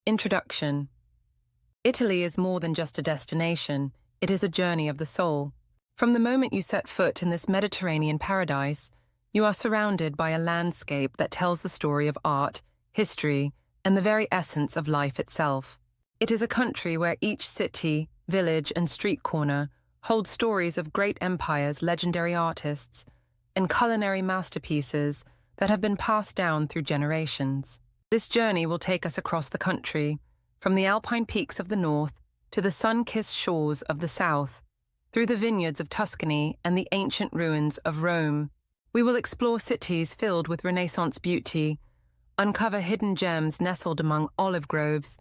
Introduction. Italy is more than just a destination, it is a journey of the soul. From the moment you set foot in this Mediterranean paradise, you are surrounded by a landscape that tells the story of art, history, and the very essence of life itself. It is a country where each city, village, and street corner holds stories of great empires, legendary artists, and culinary masterpieces that have been passed down through generations. This journey will take us across the country, from the alpine peaks of the north to the sun-kissed shores of the south, through the vineyards of Tuscany and the ancient ruins of Rome. We will explore cities filled with Renaissance beauty, uncover hidden gems nestled among olive groves,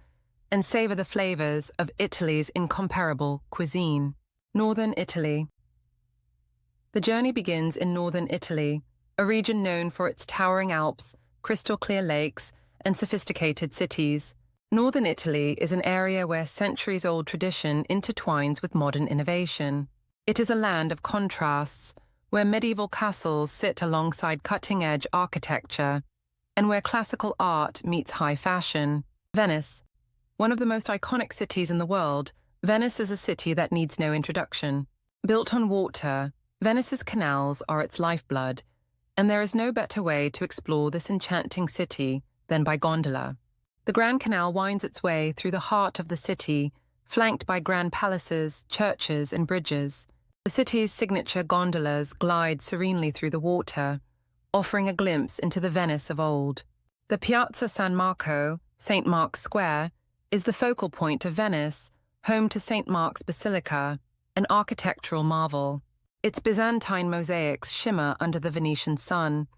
and savor the flavors of Italy's incomparable cuisine. Northern Italy. The journey begins in northern Italy, a region known for its towering Alps, crystal-clear lakes, and sophisticated cities. Northern Italy is an area where centuries-old tradition intertwines with modern innovation. It is a land of contrasts, where medieval castles sit alongside cutting-edge architecture, and where classical art meets high fashion. Venice. One of the most iconic cities in the world, Venice is a city that needs no introduction. Built on water, Venice's canals are its lifeblood, and there is no better way to explore this enchanting city than by gondola. The Grand Canal winds its way through the heart of the city, flanked by grand palaces, churches, and bridges. The city's signature gondolas glide serenely through the water, offering a glimpse into the Venice of old. The Piazza San Marco, St. Mark's Square, is the focal point of Venice, home to St. Mark's Basilica, an architectural marvel. Its Byzantine mosaics shimmer under the Venetian sun,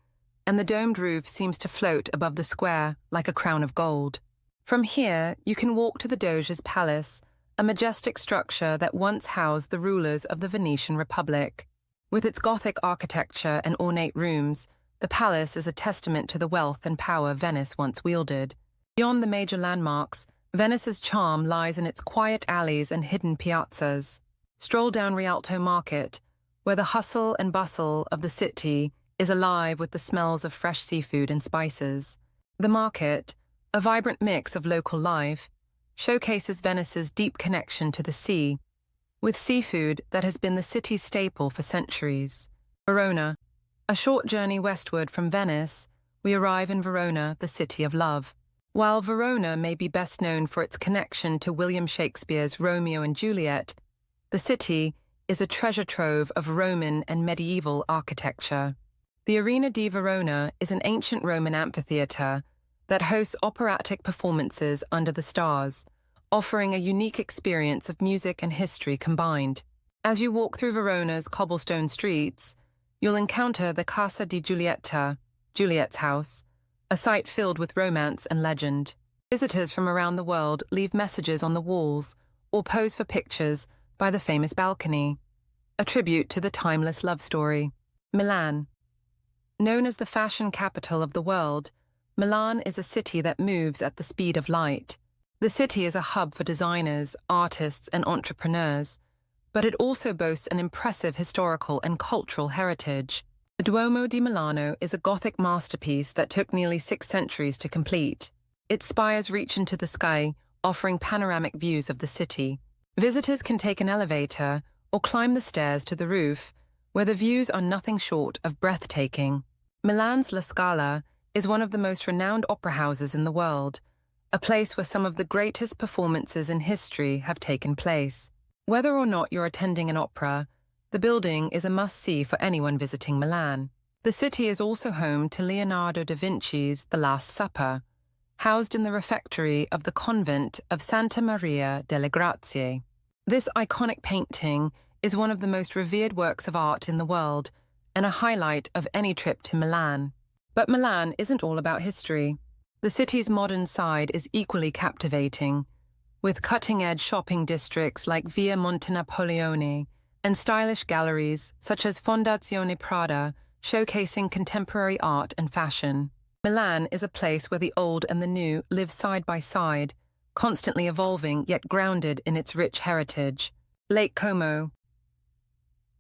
and the domed roof seems to float above the square like a crown of gold. From here, you can walk to the Doge's Palace, a majestic structure that once housed the rulers of the Venetian Republic. With its Gothic architecture and ornate rooms, the palace is a testament to the wealth and power Venice once wielded. Beyond the major landmarks, Venice's charm lies in its quiet alleys and hidden piazzas. Stroll down Rialto Market, where the hustle and bustle of the city is alive with the smells of fresh seafood and spices. The market, a vibrant mix of local life, showcases Venice's deep connection to the sea, with seafood that has been the city's staple for centuries. Verona. A short journey westward from Venice, we arrive in Verona, the city of love. While Verona may be best known for its connection to William Shakespeare's Romeo and Juliet, the city is a treasure trove of Roman and medieval architecture. The Arena di Verona is an ancient Roman amphitheater that hosts operatic performances under the stars, offering a unique experience of music and history combined. As you walk through Verona's cobblestone streets, you'll encounter the Casa di Giulietta, Juliet's house, a site filled with romance and legend. Visitors from around the world leave messages on the walls or pose for pictures by the famous balcony, a tribute to the timeless love story. Milan. Known as the fashion capital of the world, Milan is a city that moves at the speed of light. The city is a hub for designers, artists, and entrepreneurs, but it also boasts an impressive historical and cultural heritage. The Duomo di Milano is a Gothic masterpiece that took nearly 6 centuries to complete. Its spires reach into the sky, offering panoramic views of the city. Visitors can take an elevator or climb the stairs to the roof, where the views are nothing short of breathtaking. Milan's La Scala is one of the most renowned opera houses in the world, a place where some of the greatest performances in history have taken place. Whether or not you're attending an opera, the building is a must-see for anyone visiting Milan. The city is also home to Leonardo da Vinci's The Last Supper, housed in the refectory of the convent of Santa Maria delle Grazie. This iconic painting is one of the most revered works of art in the world and a highlight of any trip to Milan. But Milan isn't all about history. The city's modern side is equally captivating, with cutting-edge shopping districts like Via Monte Napoleone and stylish galleries such as Fondazione Prada showcasing contemporary art and fashion. Milan is a place where the old and the new live side by side, constantly evolving yet grounded in its rich heritage. Lake Como.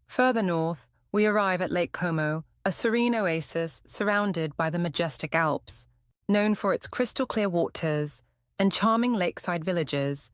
Further north, we arrive at Lake Como, a serene oasis surrounded by the majestic Alps. Known for its crystal-clear waters and charming lakeside villages,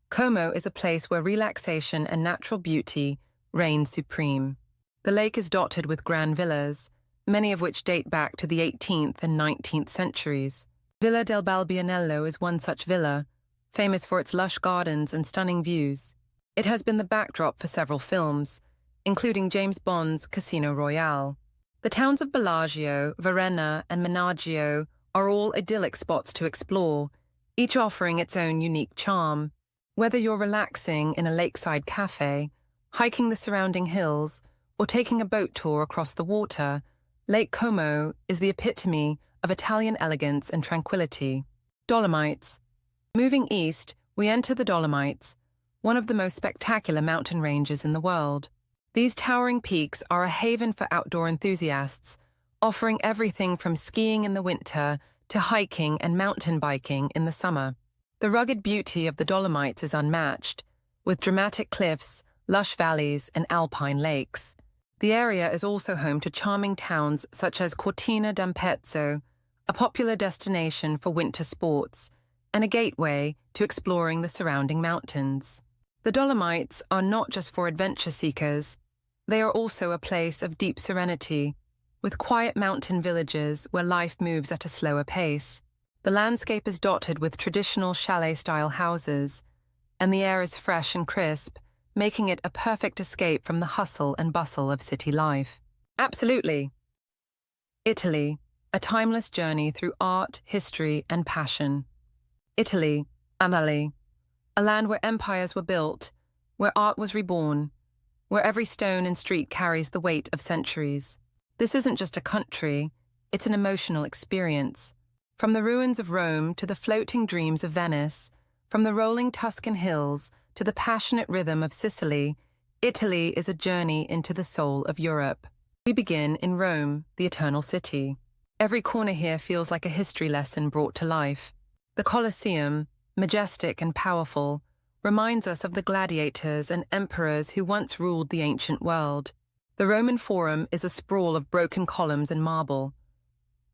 Como is a place where relaxation and natural beauty reign supreme. The lake is dotted with grand villas, many of which date back to the 18th and 19th centuries. Villa del Balbianello is one such villa, famous for its lush gardens and stunning views. It has been the backdrop for several films, including James Bond's Casino Royale. The towns of Bellagio, Varenna, and Menaggio are all idyllic spots to explore, each offering its own unique charm. Whether you're relaxing in a lakeside cafe, hiking the surrounding hills, or taking a boat tour across the water, Lake Como is the epitome of Italian elegance and tranquility. Dolomites. Moving east, we enter the Dolomites, one of the most spectacular mountain ranges in the world. These towering peaks are a haven for outdoor enthusiasts, offering everything from skiing in the winter to hiking and mountain biking in the summer. The rugged beauty of the Dolomites is unmatched, with dramatic cliffs, lush valleys, and alpine lakes. The area is also home to charming towns such as Cortina d'Ampezzo, a popular destination for winter sports, and a gateway to exploring the surrounding mountains. The Dolomites are not just for adventure seekers, they are also a place of deep serenity, with quiet mountain villages where life moves at a slower pace. The landscape is dotted with traditional chalet-style houses, and the air is fresh and crisp, making it a perfect escape from the hustle and bustle of city life. Absolutely. Italy, a timeless journey through art, history, and passion. Italy, Amalfi, a land where empires were built, where art was reborn, where every stone and street carries the weight of centuries. This isn't just a country, it's an emotional experience. From the ruins of Rome to the floating dreams of Venice, from the rolling Tuscan hills to the passionate rhythm of Sicily, Italy is a journey into the soul of Europe. We begin in Rome, the eternal city. Every corner here feels like a history lesson brought to life. The Colosseum, majestic and powerful, reminds us of the gladiators and emperors who once ruled the ancient world. The Roman Forum is a sprawl of broken columns and marble,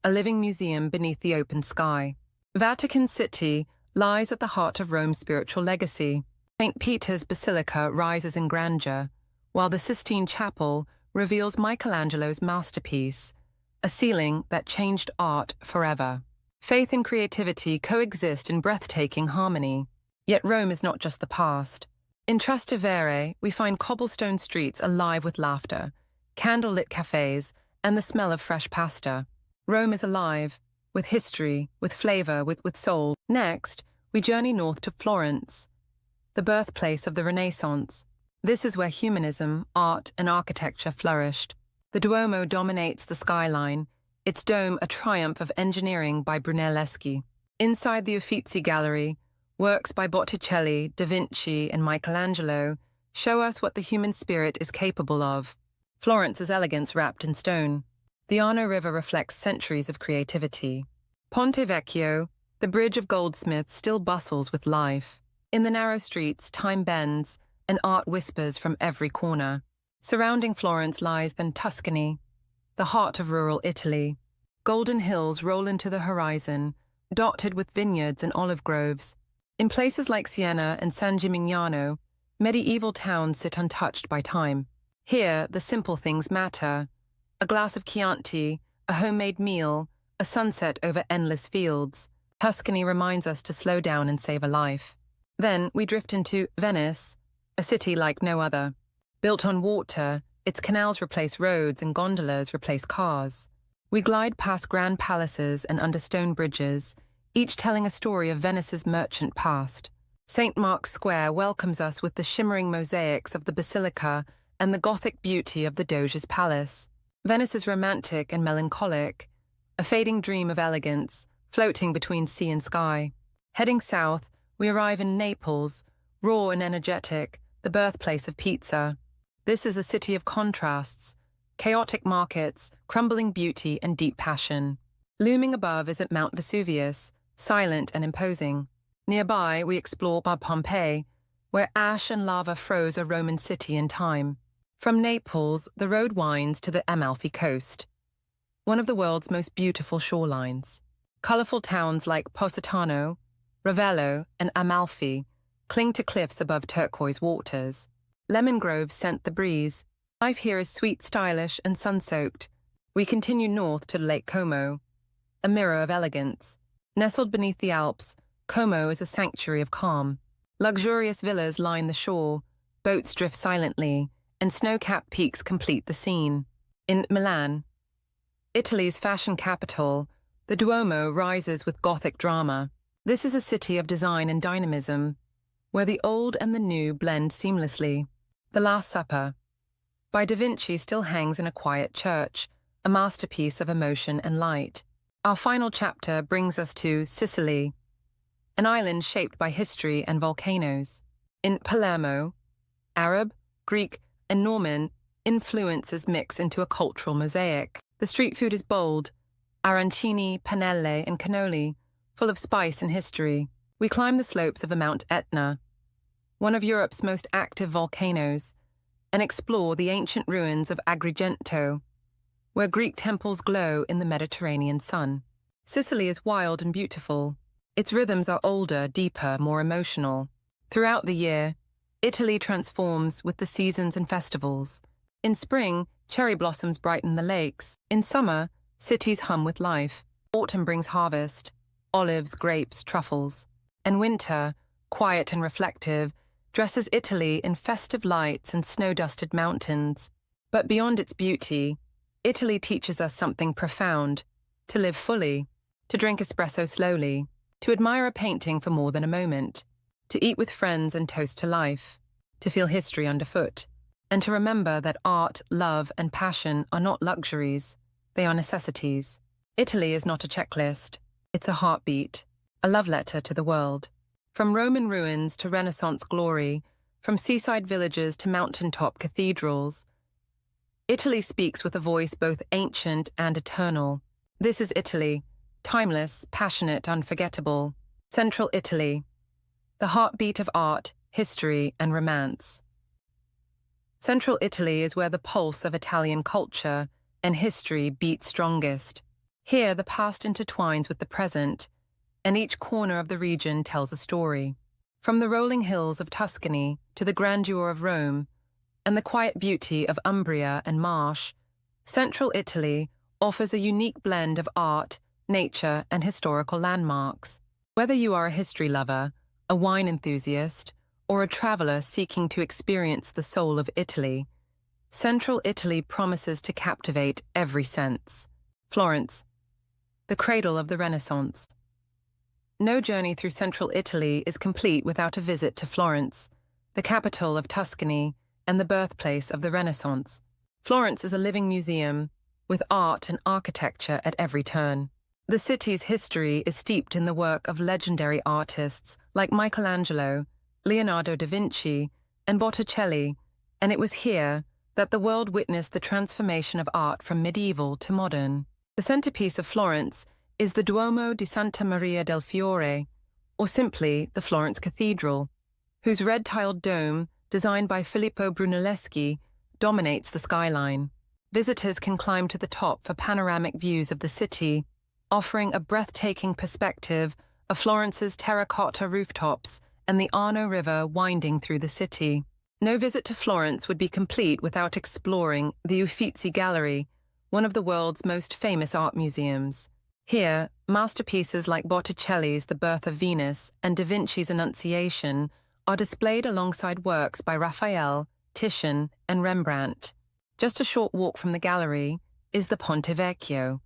a living museum beneath the open sky. Vatican City lies at the heart of Rome's spiritual legacy. St. Peter's Basilica rises in grandeur, while the Sistine Chapel reveals Michelangelo's masterpiece, a ceiling that changed art forever. Faith and creativity coexist in breathtaking harmony. Yet Rome is not just the past. In Trastevere, we find cobblestone streets alive with laughter, candle-lit cafes, and the smell of fresh pasta. Rome is alive, with history, with flavor, with soul. Next, we journey north to Florence, the birthplace of the Renaissance. This is where humanism, art, and architecture flourished. The Duomo dominates the skyline, its dome a triumph of engineering by Brunelleschi. Inside the Uffizi gallery, works by Botticelli, Da Vinci, and Michelangelo show us what the human spirit is capable of. Florence's elegance wrapped in stone. The Arno River reflects centuries of creativity. Ponte Vecchio, the bridge of goldsmiths, still bustles with life. In the narrow streets, time bends, and art whispers from every corner. Surrounding Florence lies then Tuscany, the heart of rural Italy. Golden hills roll into the horizon, dotted with vineyards and olive groves. In places like Siena and San Gimignano, medieval towns sit untouched by time. Here, the simple things matter. A glass of Chianti, a homemade meal, a sunset over endless fields. Tuscany reminds us to slow down and save a life. Then we drift into Venice, a city like no other. Built on water, its canals replace roads and gondolas replace cars. We glide past grand palaces and under stone bridges, each telling a story of Venice's merchant past. St. Mark's Square welcomes us with the shimmering mosaics of the basilica and the Gothic beauty of the Doge's palace. Venice is romantic and melancholic, a fading dream of elegance, floating between sea and sky. Heading south, we arrive in Naples, raw and energetic, the birthplace of pizza. This is a city of contrasts, chaotic markets, crumbling beauty, and deep passion. Looming above is at Mount Vesuvius, silent and imposing. Nearby, we explore Pompeii, where ash and lava froze a Roman city in time. From Naples, the road winds to the Amalfi coast, one of the world's most beautiful shorelines. Colorful towns like Positano, Ravello, and Amalfi cling to cliffs above turquoise waters. Lemon groves scent the breeze. Life here is sweet, stylish, and sun-soaked. We continue north to Lake Como, a mirror of elegance. Nestled beneath the Alps, Como is a sanctuary of calm. Luxurious villas line the shore, boats drift silently, and snow-capped peaks complete the scene. In Milan, Italy's fashion capital, the Duomo rises with Gothic drama. This is a city of design and dynamism, where the old and the new blend seamlessly. The Last Supper, by Da Vinci, still hangs in a quiet church, a masterpiece of emotion and light. Our final chapter brings us to Sicily, an island shaped by history and volcanoes. In Palermo, Arab, Greek, and Norman influences mix into a cultural mosaic. The street food is bold, arancini, pannelle, and cannoli, full of spice and history. We climb the slopes of the Mount Etna, one of Europe's most active volcanoes, and explore the ancient ruins of Agrigento, where Greek temples glow in the Mediterranean sun. Sicily is wild and beautiful. Its rhythms are older, deeper, more emotional. Throughout the year, Italy transforms with the seasons and festivals. In spring, cherry blossoms brighten the lakes. In summer, cities hum with life. Autumn brings harvest, olives, grapes, truffles. And winter, quiet and reflective, dresses Italy in festive lights and snow-dusted mountains. But beyond its beauty, Italy teaches us something profound: to live fully, to drink espresso slowly, to admire a painting for more than a moment, to eat with friends and toast to life, to feel history underfoot, and to remember that art, love, and passion are not luxuries, they are necessities. Italy is not a checklist, it's a heartbeat, a love letter to the world. From Roman ruins to Renaissance glory, from seaside villages to mountaintop cathedrals, Italy speaks with a voice both ancient and eternal. This is Italy, timeless, passionate, unforgettable. Central Italy, the heartbeat of art, history, and romance. Central Italy is where the pulse of Italian culture and history beat strongest. Here, the past intertwines with the present, and each corner of the region tells a story. From the rolling hills of Tuscany to the grandeur of Rome and the quiet beauty of Umbria and Marche, Central Italy offers a unique blend of art, nature, and historical landmarks. Whether you are a history lover, a wine enthusiast, or a traveler seeking to experience the soul of Italy, Central Italy promises to captivate every sense. Florence, the cradle of the Renaissance. No journey through Central Italy is complete without a visit to Florence, the capital of Tuscany and the birthplace of the Renaissance. Florence is a living museum, with art and architecture at every turn. The city's history is steeped in the work of legendary artists like Michelangelo, Leonardo da Vinci, and Botticelli, and it was here that the world witnessed the transformation of art from medieval to modern. The centerpiece of Florence is the Duomo di Santa Maria del Fiore, or simply the Florence Cathedral, whose red-tiled dome, designed by Filippo Brunelleschi, dominates the skyline. Visitors can climb to the top for panoramic views of the city, offering a breathtaking perspective of Florence's terracotta rooftops and the Arno River winding through the city. No visit to Florence would be complete without exploring the Uffizi Gallery, one of the world's most famous art museums. Here, masterpieces like Botticelli's The Birth of Venus and Da Vinci's Annunciation are displayed alongside works by Raphael, Titian, and Rembrandt. Just a short walk from the gallery is the Ponte Vecchio,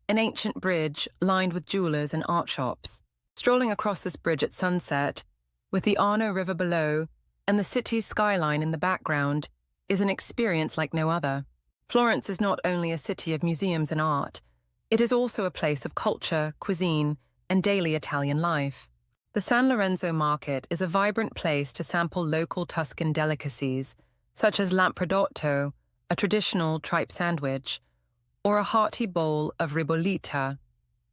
an ancient bridge lined with jewelers and art shops. Strolling across this bridge at sunset, with the Arno River below and the city's skyline in the background, is an experience like no other. Florence is not only a city of museums and art, it is also a place of culture, cuisine, and daily Italian life. The San Lorenzo market is a vibrant place to sample local Tuscan delicacies, such as lampredotto, a traditional tripe sandwich, or a hearty bowl of ribollita,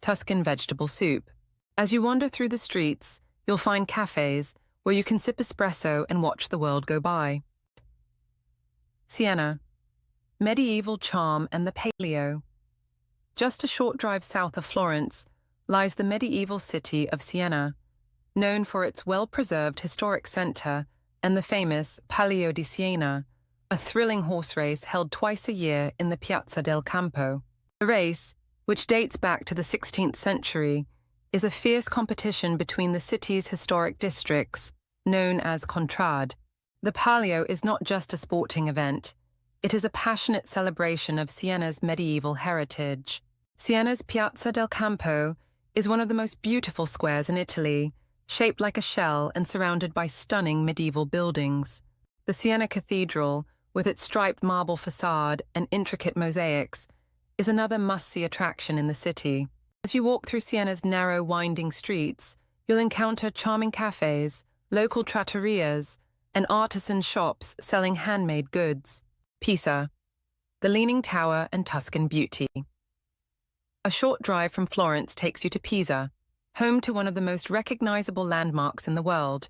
Tuscan vegetable soup. As you wander through the streets, you'll find cafes where you can sip espresso and watch the world go by. Siena, medieval charm and the Paleo. Just a short drive south of Florence lies the medieval city of Siena, known for its well-preserved historic centre and the famous Palio di Siena, a thrilling horse race held twice a year in the Piazza del Campo. The race, which dates back to the 16th century, is a fierce competition between the city's historic districts, known as contrade. The Palio is not just a sporting event, it is a passionate celebration of Siena's medieval heritage. Siena's Piazza del Campo is one of the most beautiful squares in Italy, shaped like a shell and surrounded by stunning medieval buildings. The Siena Cathedral, with its striped marble facade and intricate mosaics, is another must-see attraction in the city. As you walk through Siena's narrow, winding streets, you'll encounter charming cafes, local trattorias, and artisan shops selling handmade goods. Pisa, the Leaning Tower and Tuscan beauty. A short drive from Florence takes you to Pisa, home to one of the most recognizable landmarks in the world,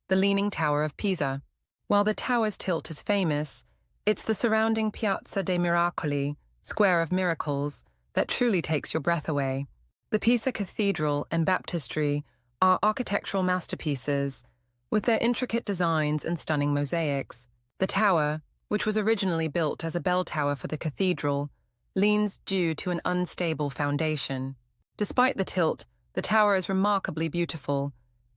the Leaning Tower of Pisa. While the tower's tilt is famous, it's the surrounding Piazza dei Miracoli, Square of Miracles, that truly takes your breath away. The Pisa Cathedral and Baptistry are architectural masterpieces, with their intricate designs and stunning mosaics. The tower, which was originally built as a bell tower for the cathedral, leans due to an unstable foundation. Despite the tilt, the tower is remarkably beautiful,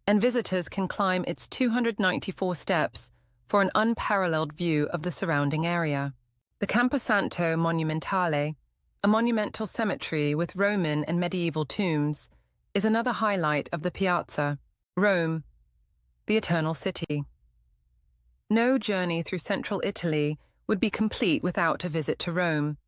and visitors can climb its 294 steps for an unparalleled view of the surrounding area. The Camposanto Monumentale, a monumental cemetery with Roman and medieval tombs, is another highlight of the piazza. Rome, the Eternal City. No journey through central Italy would be complete without a visit to Rome,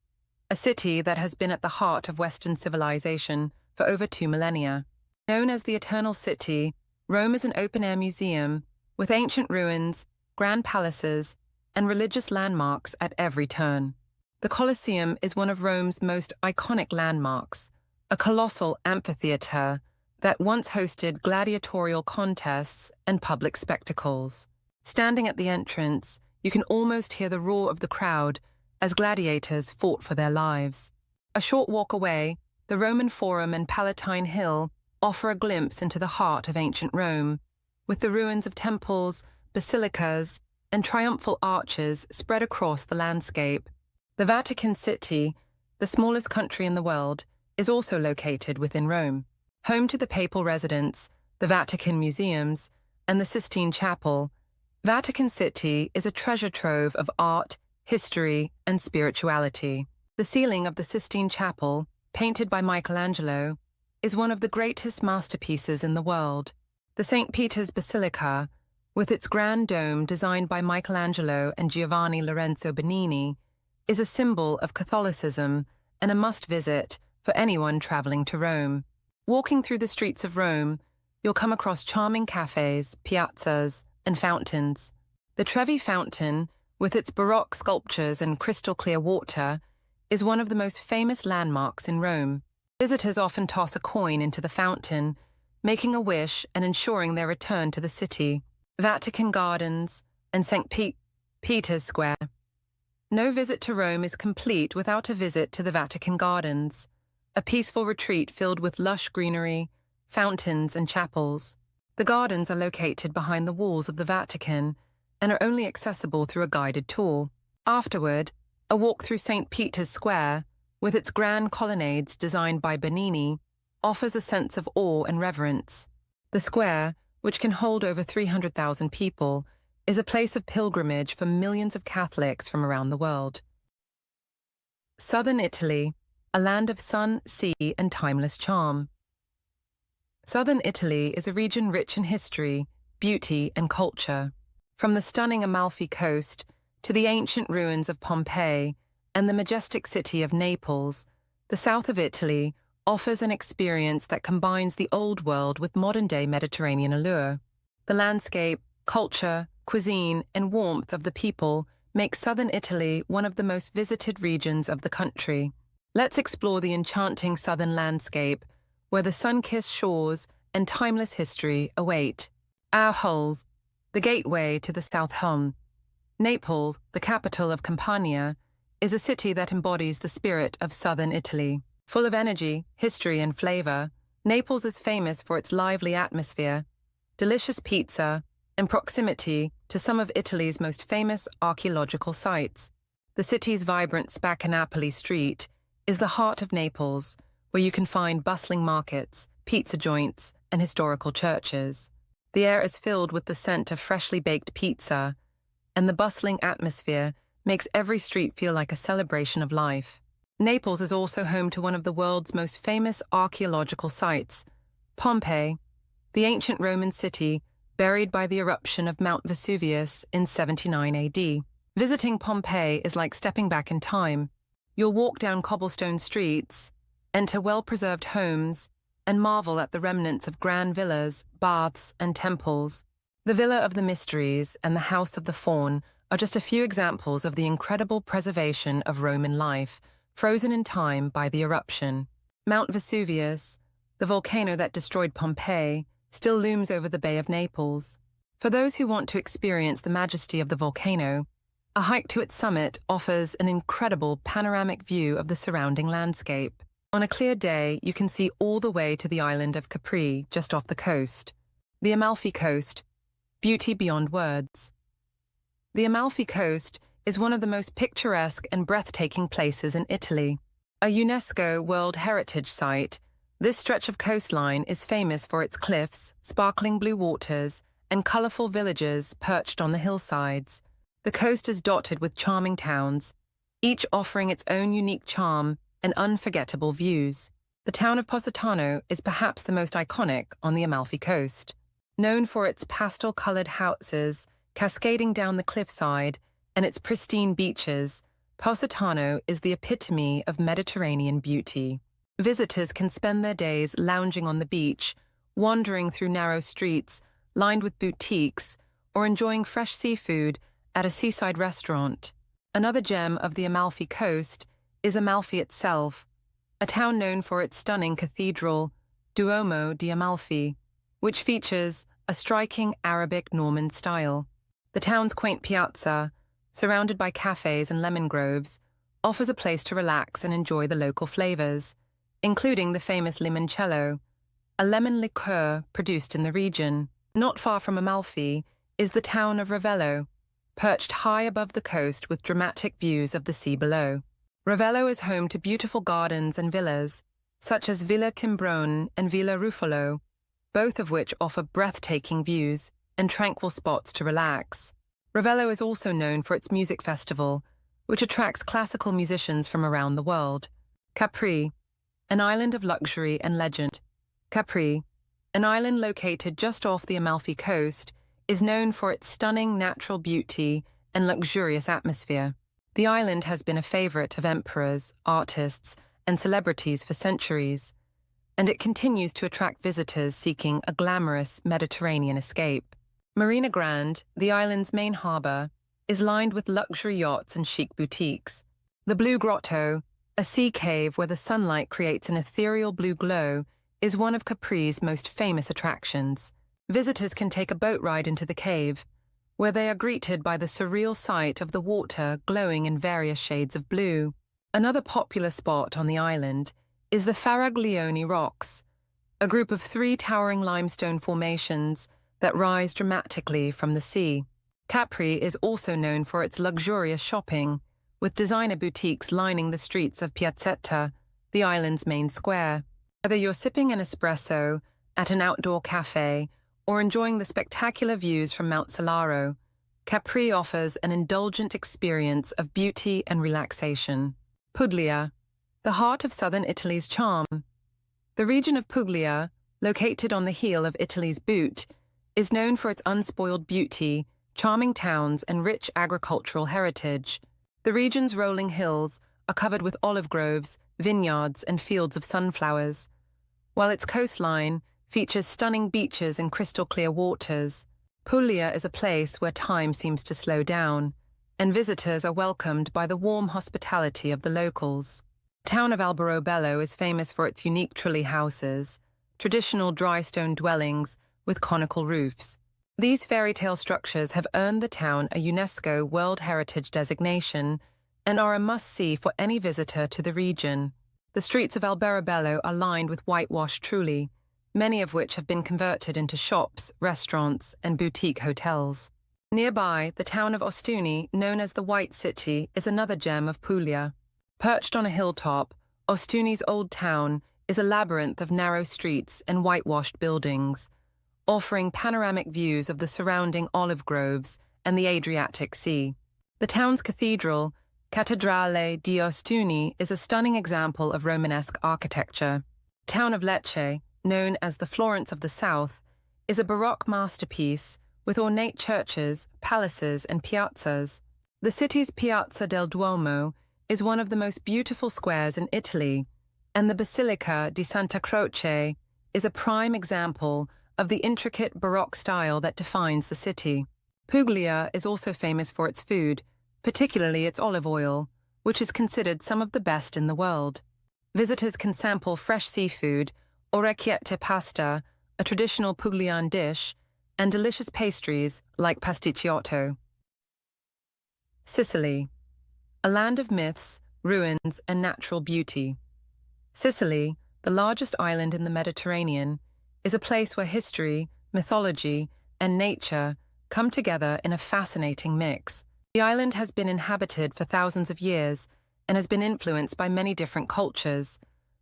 a city that has been at the heart of Western civilization for over 2 millennia. Known as the Eternal City, Rome is an open-air museum with ancient ruins, grand palaces, and religious landmarks at every turn. The Colosseum is one of Rome's most iconic landmarks, a colossal amphitheater that once hosted gladiatorial contests and public spectacles. Standing at the entrance, you can almost hear the roar of the crowd as gladiators fought for their lives. A short walk away, the Roman Forum and Palatine Hill offer a glimpse into the heart of ancient Rome, with the ruins of temples, basilicas, and triumphal arches spread across the landscape. The Vatican City, the smallest country in the world, is also located within Rome. Home to the papal residence, the Vatican Museums, and the Sistine Chapel, Vatican City is a treasure trove of art, history, and spirituality. The ceiling of the Sistine Chapel, painted by Michelangelo, is one of the greatest masterpieces in the world. The St. Peter's Basilica, with its grand dome designed by Michelangelo and Giovanni Lorenzo Bernini, is a symbol of Catholicism and a must-visit for anyone traveling to Rome. Walking through the streets of Rome, you'll come across charming cafes, piazzas, and fountains. The Trevi Fountain, with its Baroque sculptures and crystal-clear water, is one of the most famous landmarks in Rome. Visitors often toss a coin into the fountain, making a wish and ensuring their return to the city. Vatican Gardens and St. Peter's Square. No visit to Rome is complete without a visit to the Vatican Gardens, a peaceful retreat filled with lush greenery, fountains, and chapels. The gardens are located behind the walls of the Vatican and are only accessible through a guided tour. Afterward, a walk through St. Peter's Square, with its grand colonnades designed by Bernini, offers a sense of awe and reverence. The square, which can hold over 300,000 people, is a place of pilgrimage for millions of Catholics from around the world. Southern Italy, a land of sun, sea, and timeless charm. Southern Italy is a region rich in history, beauty, and culture. From the stunning Amalfi coast to the ancient ruins of Pompeii and the majestic city of Naples, the south of Italy offers an experience that combines the old world with modern-day Mediterranean allure. The landscape, culture, cuisine, and warmth of the people make southern Italy one of the most visited regions of the country. Let's explore the enchanting southern landscape, where the sun-kissed shores and timeless history await. Our Hulls, the gateway to the South Hum. Naples, the capital of Campania, is a city that embodies the spirit of southern Italy. Full of energy, history, and flavor, Naples is famous for its lively atmosphere, delicious pizza, and proximity to some of Italy's most famous archaeological sites. The city's vibrant Napoli street is the heart of Naples, where you can find bustling markets, pizza joints, and historical churches. The air is filled with the scent of freshly baked pizza, and the bustling atmosphere makes every street feel like a celebration of life. Naples is also home to one of the world's most famous archaeological sites, Pompeii, the ancient Roman city buried by the eruption of Mount Vesuvius in 79 AD. Visiting Pompeii is like stepping back in time. You'll walk down cobblestone streets, enter well-preserved homes, and marvel at the remnants of grand villas, baths, and temples. The Villa of the Mysteries and the House of the Faun are just a few examples of the incredible preservation of Roman life, frozen in time by the eruption. Mount Vesuvius, the volcano that destroyed Pompeii, still looms over the Bay of Naples. For those who want to experience the majesty of the volcano, a hike to its summit offers an incredible panoramic view of the surrounding landscape. On a clear day, you can see all the way to the island of Capri, just off the coast. The Amalfi Coast, beauty beyond words. The Amalfi Coast is one of the most picturesque and breathtaking places in Italy. A UNESCO World Heritage Site, this stretch of coastline is famous for its cliffs, sparkling blue waters, and colorful villages perched on the hillsides. The coast is dotted with charming towns, each offering its own unique charm and unforgettable views. The town of Positano is perhaps the most iconic on the Amalfi Coast. Known for its pastel-colored houses cascading down the cliffside and its pristine beaches, Positano is the epitome of Mediterranean beauty. Visitors can spend their days lounging on the beach, wandering through narrow streets lined with boutiques, or enjoying fresh seafood at a seaside restaurant. Another gem of the Amalfi Coast is Amalfi itself, a town known for its stunning cathedral, Duomo di Amalfi, which features a striking Arabic Norman style. The town's quaint piazza, surrounded by cafes and lemon groves, offers a place to relax and enjoy the local flavors, including the famous limoncello, a lemon liqueur produced in the region. Not far from Amalfi is the town of Ravello, perched high above the coast with dramatic views of the sea below. Ravello is home to beautiful gardens and villas, such as Villa Cimbrone and Villa Ruffolo, both of which offer breathtaking views and tranquil spots to relax. Ravello is also known for its music festival, which attracts classical musicians from around the world. Capri, an island of luxury and legend. Capri, an island located just off the Amalfi Coast, is known for its stunning natural beauty and luxurious atmosphere. The island has been a favorite of emperors, artists, and celebrities for centuries, and it continues to attract visitors seeking a glamorous Mediterranean escape. Marina Grande, the island's main harbor, is lined with luxury yachts and chic boutiques. The Blue Grotto, a sea cave where the sunlight creates an ethereal blue glow, is one of Capri's most famous attractions. Visitors can take a boat ride into the cave, where they are greeted by the surreal sight of the water glowing in various shades of blue. Another popular spot on the island is the Faraglioni Rocks, a group of 3 towering limestone formations that rise dramatically from the sea. Capri is also known for its luxurious shopping, with designer boutiques lining the streets of Piazzetta, the island's main square. Whether you're sipping an espresso at an outdoor cafe or enjoying the spectacular views from Mount Solaro, Capri offers an indulgent experience of beauty and relaxation. Puglia, the heart of southern Italy's charm. The region of Puglia, located on the heel of Italy's boot, is known for its unspoiled beauty, charming towns, and rich agricultural heritage. The region's rolling hills are covered with olive groves, vineyards, and fields of sunflowers, while its coastline features stunning beaches and crystal-clear waters. Puglia is a place where time seems to slow down, and visitors are welcomed by the warm hospitality of the locals. The town of Alberobello is famous for its unique trulli houses, traditional dry stone dwellings with conical roofs. These fairy tale structures have earned the town a UNESCO World Heritage designation and are a must-see for any visitor to the region. The streets of Alberobello are lined with whitewashed trulli, many of which have been converted into shops, restaurants, and boutique hotels. Nearby, the town of Ostuni, known as the White City, is another gem of Puglia. Perched on a hilltop, Ostuni's old town is a labyrinth of narrow streets and whitewashed buildings, offering panoramic views of the surrounding olive groves and the Adriatic Sea. The town's cathedral, Cattedrale di Ostuni, is a stunning example of Romanesque architecture. The town of Lecce, known as the Florence of the South, is a Baroque masterpiece with ornate churches, palaces, and piazzas. The city's Piazza del Duomo is one of the most beautiful squares in Italy, and the Basilica di Santa Croce is a prime example of the intricate Baroque style that defines the city. Puglia is also famous for its food, particularly its olive oil, which is considered some of the best in the world. Visitors can sample fresh seafood, orecchiette pasta, a traditional Puglian dish, and delicious pastries like pasticciotto. Sicily, a land of myths, ruins, and natural beauty. Sicily, the largest island in the Mediterranean, is a place where history, mythology, and nature come together in a fascinating mix. The island has been inhabited for thousands of years and has been influenced by many different cultures,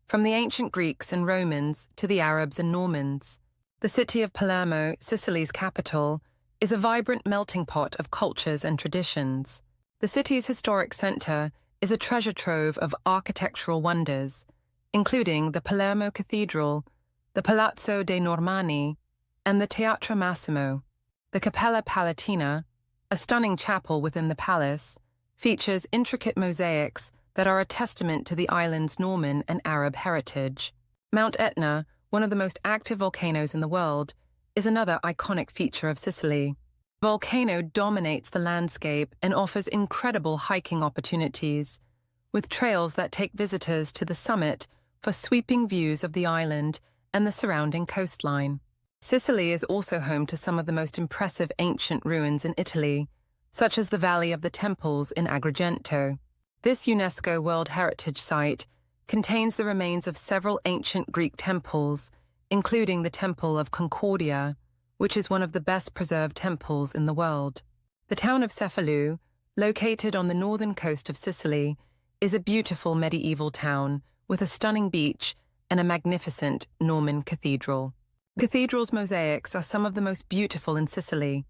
from the ancient Greeks and Romans to the Arabs and Normans. The city of Palermo, Sicily's capital, is a vibrant melting pot of cultures and traditions. The city's historic center is a treasure trove of architectural wonders, including the Palermo Cathedral, the Palazzo dei Normanni, and the Teatro Massimo. The Cappella Palatina, a stunning chapel within the palace, features intricate mosaics that are a testament to the island's Norman and Arab heritage. Mount Etna, one of the most active volcanoes in the world, is another iconic feature of Sicily. The volcano dominates the landscape and offers incredible hiking opportunities, with trails that take visitors to the summit for sweeping views of the island and the surrounding coastline. Sicily is also home to some of the most impressive ancient ruins in Italy, such as the Valley of the Temples in Agrigento. This UNESCO World Heritage Site contains the remains of several ancient Greek temples, including the Temple of Concordia, which is one of the best-preserved temples in the world. The town of Cefalù, located on the northern coast of Sicily, is a beautiful medieval town with a stunning beach and a magnificent Norman cathedral. The cathedral's mosaics are some of the most beautiful in Sicily,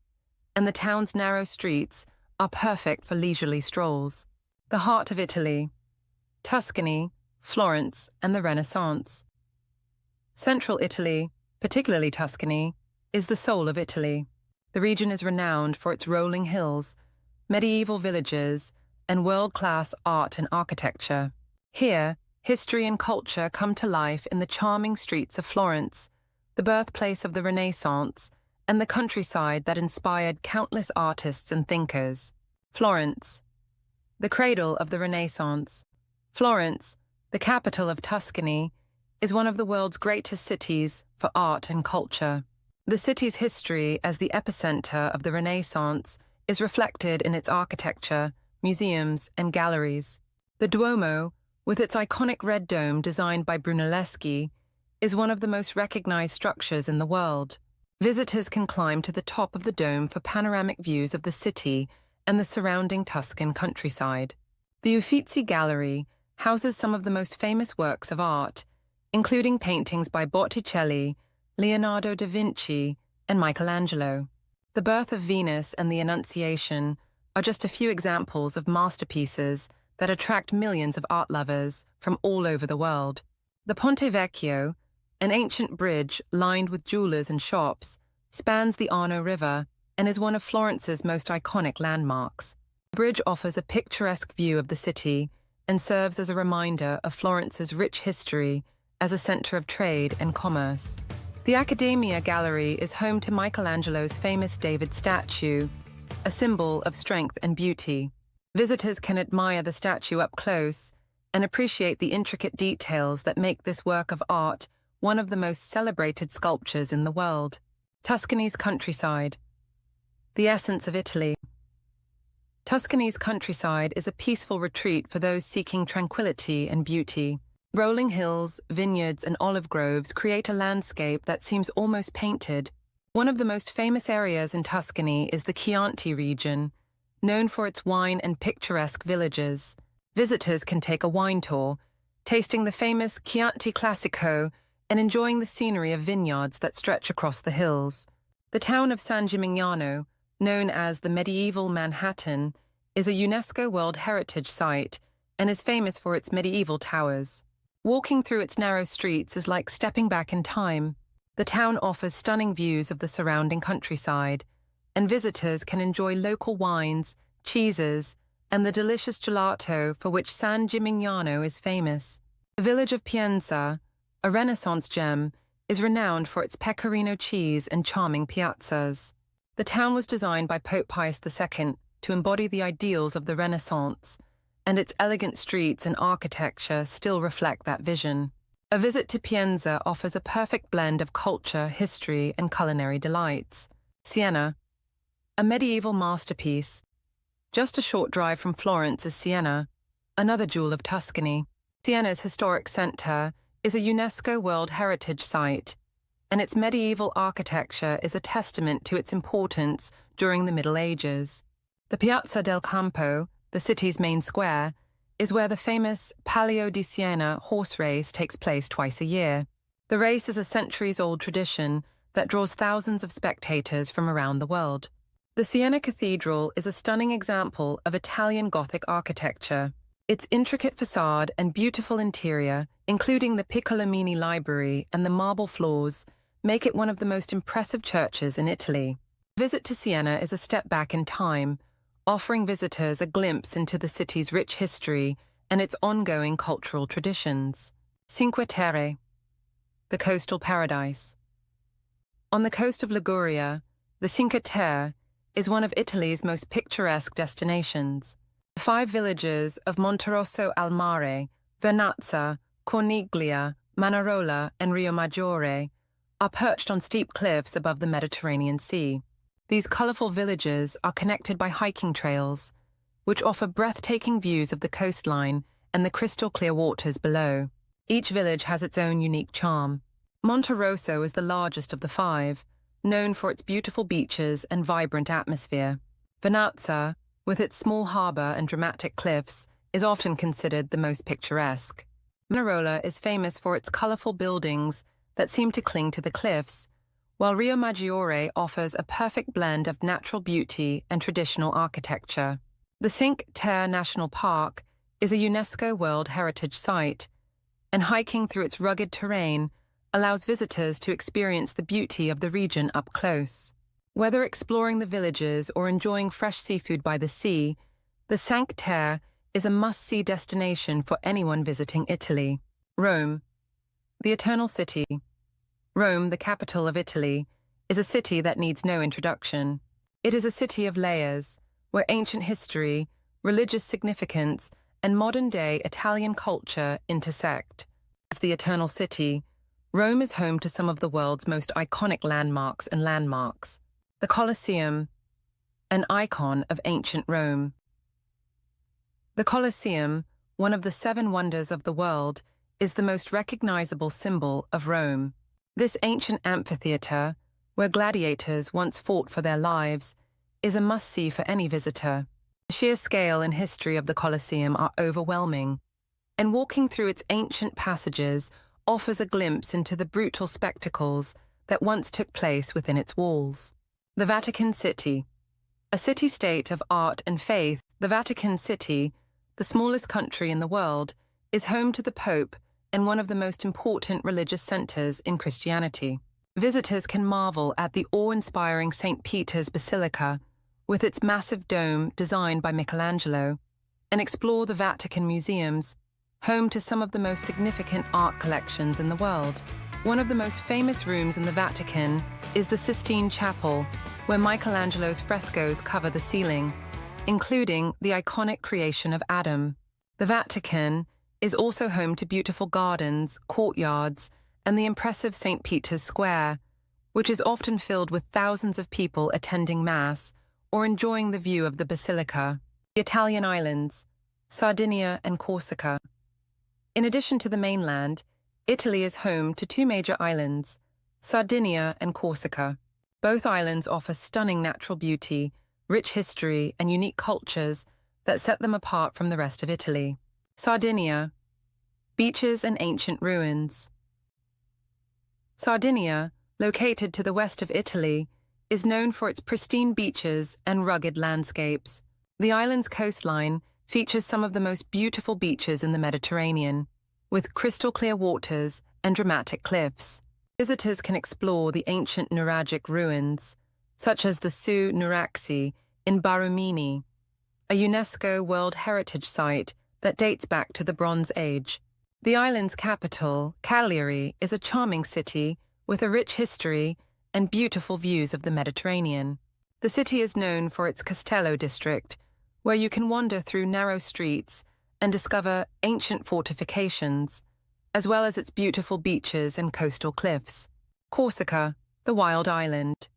and the town's narrow streets are perfect for leisurely strolls. The heart of Italy, Tuscany, Florence, and the Renaissance. Central Italy, particularly Tuscany, is the soul of Italy. The region is renowned for its rolling hills, medieval villages, and world-class art and architecture. Here, history and culture come to life in the charming streets of Florence, the birthplace of the Renaissance, and the countryside that inspired countless artists and thinkers. Florence, the cradle of the Renaissance. Florence, the capital of Tuscany, is one of the world's greatest cities for art and culture. The city's history as the epicenter of the Renaissance is reflected in its architecture, museums, and galleries. The Duomo, with its iconic red dome designed by Brunelleschi, is one of the most recognized structures in the world. Visitors can climb to the top of the dome for panoramic views of the city and the surrounding Tuscan countryside. The Uffizi Gallery houses some of the most famous works of art, including paintings by Botticelli, Leonardo da Vinci, and Michelangelo. The Birth of Venus and the Annunciation are just a few examples of masterpieces that attract millions of art lovers from all over the world. The Ponte Vecchio, an ancient bridge lined with jewelers and shops, spans the Arno River and is one of Florence's most iconic landmarks. The bridge offers a picturesque view of the city and serves as a reminder of Florence's rich history as a center of trade and commerce. The Accademia Gallery is home to Michelangelo's famous David statue, a symbol of strength and beauty. Visitors can admire the statue up close and appreciate the intricate details that make this work of art one of the most celebrated sculptures in the world. Tuscany's countryside. The essence of Italy. Tuscany's countryside is a peaceful retreat for those seeking tranquility and beauty. Rolling hills, vineyards, and olive groves create a landscape that seems almost painted. One of the most famous areas in Tuscany is the Chianti region, known for its wine and picturesque villages. Visitors can take a wine tour, tasting the famous Chianti Classico and enjoying the scenery of vineyards that stretch across the hills. The town of San Gimignano, known as the medieval Manhattan, is a UNESCO World Heritage Site and is famous for its medieval towers. Walking through its narrow streets is like stepping back in time. The town offers stunning views of the surrounding countryside, and visitors can enjoy local wines, cheeses, and the delicious gelato for which San Gimignano is famous. The village of Pienza, a Renaissance gem, is renowned for its pecorino cheese and charming piazzas. The town was designed by Pope Pius II to embody the ideals of the Renaissance, and its elegant streets and architecture still reflect that vision. A visit to Pienza offers a perfect blend of culture, history, and culinary delights. Siena, a medieval masterpiece. Just a short drive from Florence is Siena, another jewel of Tuscany. Siena's historic centre is a UNESCO World Heritage Site, and its medieval architecture is a testament to its importance during the Middle Ages. The Piazza del Campo, the city's main square, is where the famous Palio di Siena horse race takes place twice a year. The race is a centuries-old tradition that draws thousands of spectators from around the world. The Siena Cathedral is a stunning example of Italian Gothic architecture. Its intricate facade and beautiful interior, including the Piccolomini Library and the marble floors, make it one of the most impressive churches in Italy. A visit to Siena is a step back in time, offering visitors a glimpse into the city's rich history and its ongoing cultural traditions. Cinque Terre, the coastal paradise. On the coast of Liguria, the Cinque Terre is one of Italy's most picturesque destinations. The 5 villages of Monterosso al Mare, Vernazza, Corniglia, Manarola, and Riomaggiore are perched on steep cliffs above the Mediterranean Sea. These colourful villages are connected by hiking trails, which offer breathtaking views of the coastline and the crystal-clear waters below. Each village has its own unique charm. Monterosso is the largest of the 5, known for its beautiful beaches and vibrant atmosphere. Vernazza, with its small harbour and dramatic cliffs, is often considered the most picturesque. Manarola is famous for its colourful buildings that seem to cling to the cliffs, while Riomaggiore offers a perfect blend of natural beauty and traditional architecture. The Cinque Terre National Park is a UNESCO World Heritage Site, and hiking through its rugged terrain allows visitors to experience the beauty of the region up close. Whether exploring the villages or enjoying fresh seafood by the sea, the Cinque Terre is a must-see destination for anyone visiting Italy. Rome, the Eternal City. Rome, the capital of Italy, is a city that needs no introduction. It is a city of layers, where ancient history, religious significance, and modern-day Italian culture intersect. As the Eternal City, Rome is home to some of the world's most iconic landmarks. The Colosseum, an icon of ancient Rome. The Colosseum, one of the 7 wonders of the world, is the most recognizable symbol of Rome. This ancient amphitheater, where gladiators once fought for their lives, is a must-see for any visitor. The sheer scale and history of the Colosseum are overwhelming, and walking through its ancient passages offers a glimpse into the brutal spectacles that once took place within its walls. The Vatican City. A city-state of art and faith, the Vatican City, the smallest country in the world, is home to the Pope and one of the most important religious centers in Christianity. Visitors can marvel at the awe-inspiring St. Peter's Basilica, with its massive dome designed by Michelangelo, and explore the Vatican museums, home to some of the most significant art collections in the world. One of the most famous rooms in the Vatican is the Sistine Chapel, where Michelangelo's frescoes cover the ceiling, including the iconic creation of Adam. The Vatican is also home to beautiful gardens, courtyards, and the impressive St. Peter's Square, which is often filled with thousands of people attending Mass or enjoying the view of the Basilica. The Italian islands, Sardinia and Corsica. In addition to the mainland, Italy is home to two major islands, Sardinia and Corsica. Both islands offer stunning natural beauty, rich history, and unique cultures that set them apart from the rest of Italy. Sardinia, beaches and ancient ruins. Sardinia, located to the west of Italy, is known for its pristine beaches and rugged landscapes. The island's coastline features some of the most beautiful beaches in the Mediterranean, with crystal-clear waters and dramatic cliffs. Visitors can explore the ancient nuragic ruins, such as the Su Nuraxi in Barumini, a UNESCO World Heritage Site that dates back to the Bronze Age. The island's capital, Cagliari, is a charming city with a rich history and beautiful views of the Mediterranean. The city is known for its Castello district, where you can wander through narrow streets and discover ancient fortifications, as well as its beautiful beaches and coastal cliffs. Corsica, the wild island.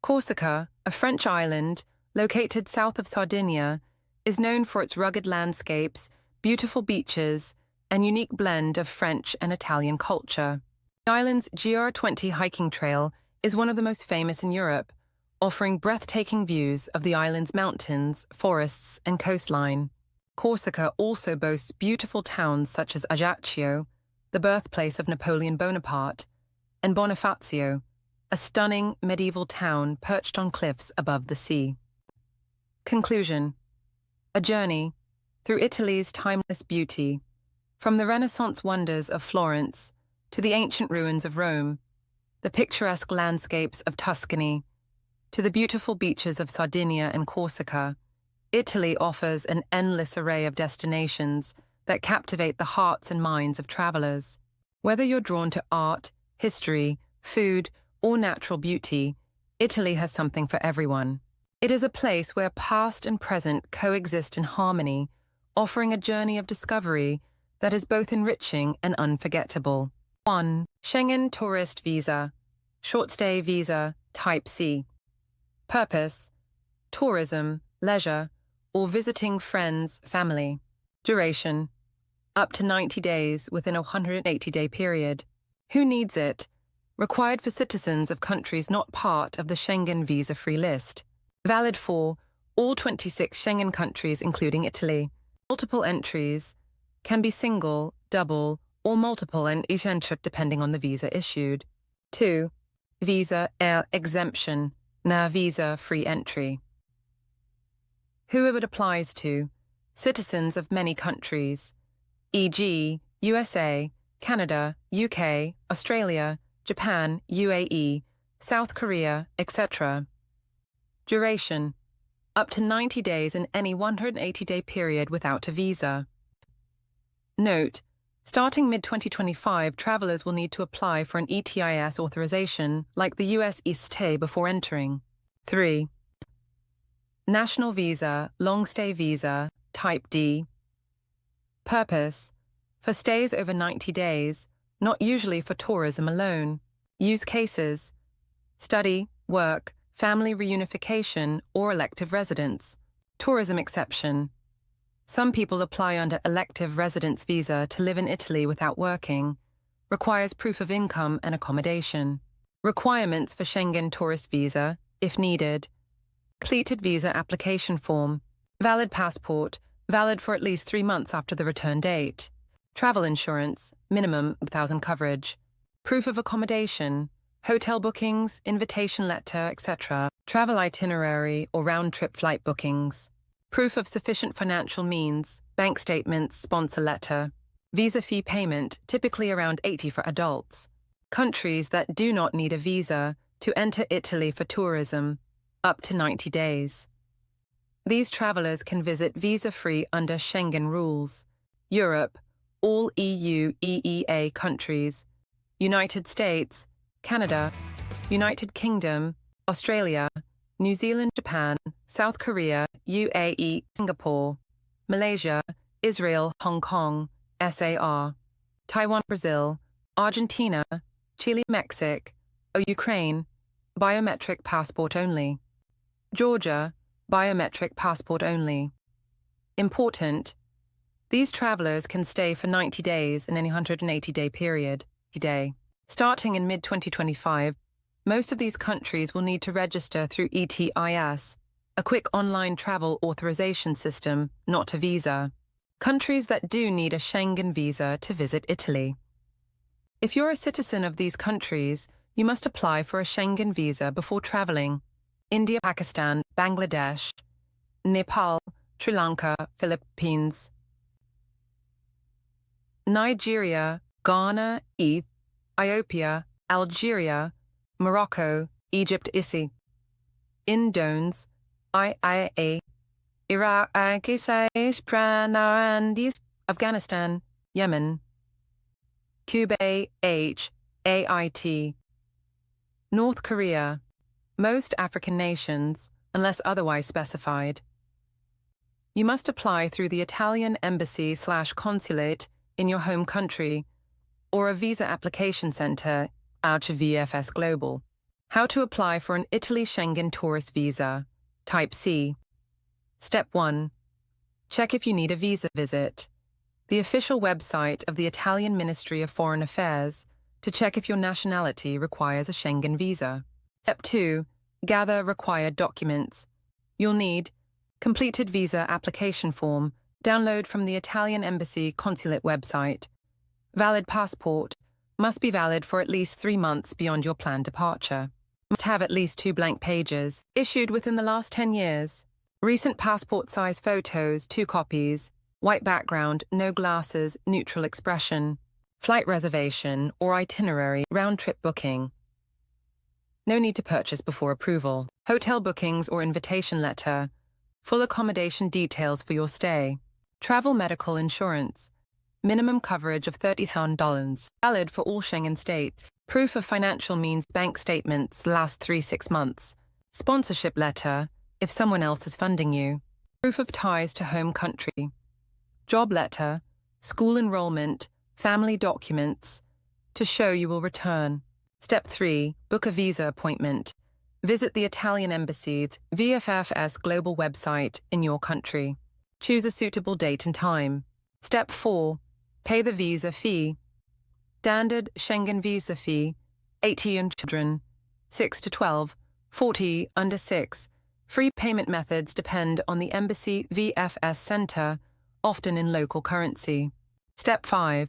Corsica, a French island located south of Sardinia, is known for its rugged landscapes, beautiful beaches, and unique blend of French and Italian culture. The island's GR20 hiking trail is one of the most famous in Europe, offering breathtaking views of the island's mountains, forests, and coastline. Corsica also boasts beautiful towns such as Ajaccio, the birthplace of Napoleon Bonaparte, and Bonifacio, a stunning medieval town perched on cliffs above the sea. Conclusion: a journey through Italy's timeless beauty, from the Renaissance wonders of Florence to the ancient ruins of Rome, the picturesque landscapes of Tuscany, to the beautiful beaches of Sardinia and Corsica. Italy offers an endless array of destinations that captivate the hearts and minds of travelers. Whether you're drawn to art, history, food, or natural beauty, Italy has something for everyone. It is a place where past and present coexist in harmony, offering a journey of discovery that is both enriching and unforgettable. 1. Schengen Tourist Visa. Short Stay Visa, Type C. Purpose: tourism, leisure, or visiting friends, family. Duration: up to 90 days within a 180-day period. Who needs it? Required for citizens of countries not part of the Schengen visa-free list. Valid for all 26 Schengen countries, including Italy. Multiple entries can be single, double, or multiple and each entry depending on the visa issued. 2. Visa exemption, na visa-free entry. Who it applies to: citizens of many countries, e.g. USA, Canada, UK, Australia, Japan, UAE, South Korea, etc. Duration: up to 90 days in any 180-day period without a visa. Note: starting mid-2025, travelers will need to apply for an ETIS authorization like the US ESTA before entering. 3. National Visa, Long Stay Visa, Type D. Purpose: for stays over 90 days, not usually for tourism alone. Use cases: study, work, family reunification, or elective residence. Tourism exception: some people apply under elective residence visa to live in Italy without working. Requires proof of income and accommodation. Requirements for Schengen tourist visa, if needed. Completed visa application form. Valid passport, valid for at least 3 months after the return date. Travel insurance, minimum 1,000 coverage. Proof of accommodation, hotel bookings, invitation letter, etc. Travel itinerary or round-trip flight bookings. Proof of sufficient financial means, bank statements, sponsor letter. Visa fee payment, typically around $80 for adults. Countries that do not need a visa to enter Italy for tourism, up to 90 days. These travelers can visit visa-free under Schengen rules. Europe, all EU, EEA countries. United States, Canada, United Kingdom, Australia, New Zealand, Japan, South Korea, UAE, Singapore, Malaysia, Israel, Hong Kong, SAR, Taiwan, Brazil, Argentina, Chile, Mexico, Ukraine, biometric passport only. Georgia, biometric passport only. Important: These travelers can stay for 90 days in any 180-day period. Starting in mid-2025, most of these countries will need to register through ETIS, a quick online travel authorization system, not a visa. Countries that do need a Schengen visa to visit Italy. If you're a citizen of these countries, you must apply for a Schengen visa before traveling. India, Pakistan, Bangladesh, Nepal, Sri Lanka, Philippines, Nigeria, Ghana, Ethiopia, Algeria, Morocco, Egypt, Indones, IIA, Iraq, Afghanistan, Yemen, Cuba, AIT, North Korea, most African nations, unless otherwise specified. You must apply through the Italian embassy/consulate in your home country or a visa application center out of VFS Global. How to apply for an Italy Schengen tourist visa, Type C. Step 1. Check if you need a visa visit. The official website of the Italian Ministry of Foreign Affairs to check if your nationality requires a Schengen visa. Step 2. Gather required documents. You'll need completed visa application form, download from the Italian Embassy Consulate website. Valid passport, must be valid for at least 3 months beyond your planned departure. Must have at least 2 blank pages, issued within the last 10 years. Recent passport-size photos, 2 copies. White background, no glasses, neutral expression. Flight reservation or itinerary, round-trip booking. No need to purchase before approval. Hotel bookings or invitation letter. Full accommodation details for your stay. Travel medical insurance. Minimum coverage of $30,000. Valid for all Schengen states. Proof of financial means bank statements last 3-6 months. Sponsorship letter, if someone else is funding you. Proof of ties to home country. Job letter, school enrollment, family documents, to show you will return. Step 3. Book a visa appointment. Visit the Italian Embassy's VFS Global website in your country. Choose a suitable date and time. Step 4. Pay the visa fee. Standard Schengen visa fee, 18 children, 6 to 12, 40 under 6. Free payment methods depend on the Embassy VFS Center, often in local currency. Step 5.